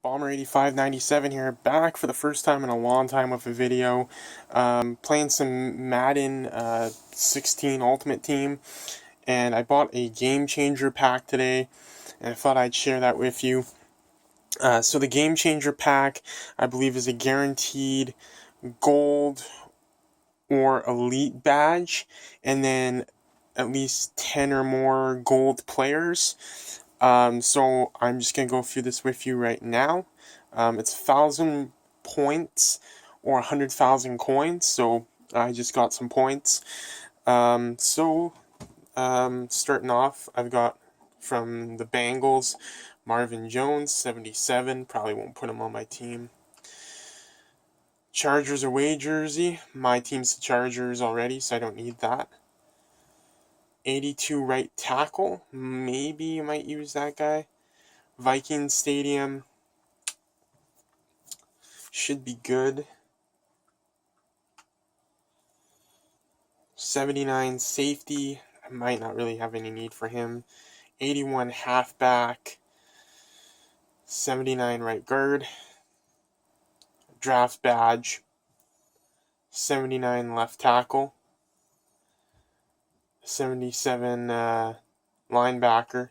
Bomber8597 here, back for the first time in a long time with a video. Playing some Madden 16 Ultimate Team, and I bought a Game Changer pack today, and I thought I'd share that with you. So the Game Changer pack, I believe, is a guaranteed gold or elite badge, and then at least 10 or more gold players. So I'm just going to go through this with you right now. It's 1,000 points or 100,000 coins, so I just got some points. Starting off, I've got from the Bengals, Marvin Jones, 77, probably won't put him on my team. Chargers away jersey, my team's the Chargers already, so I don't need that. 82 right tackle, maybe you might use that guy. Vikings Stadium, should be good. 79 safety, I might not really have any need for him. 81 halfback, 79 right guard. Draft badge, 79 left tackle. 77 linebacker.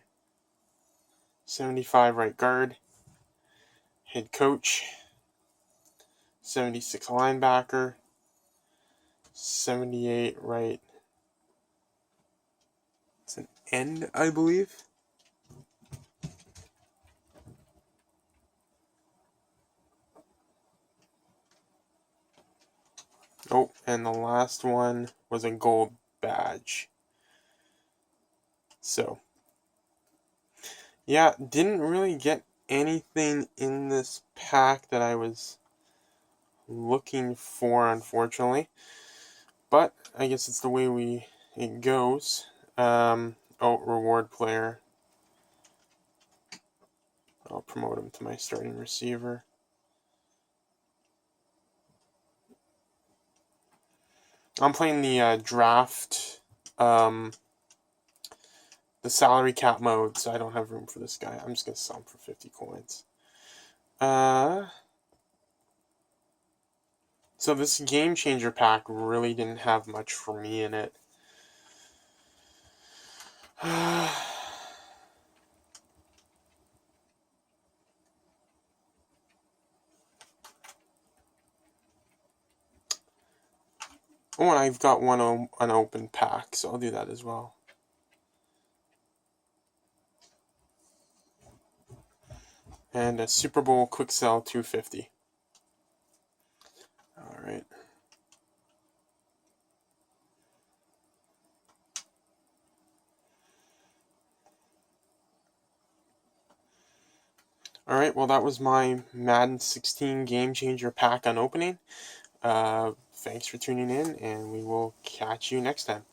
75 right guard. Head coach, 76 linebacker. 78 right. It's an end, I believe. Oh, and the last one was a gold badge. So, yeah, didn't really get anything in this pack that I was looking for, unfortunately. But I guess it's the way it goes. Reward player. I'll promote him to my starting receiver. I'm playing the draft, the salary cap mode, so I don't have room for this guy. I'm just going to sell him for 50 coins. So this Game Changer pack really didn't have much for me in it. Oh, and I've got one unopened pack, so I'll do that as well. And a Super Bowl quick sell 250. Alright. Alright, well that was my Madden 16 Game Changer pack unopening. Thanks for tuning in, and we will catch you next time.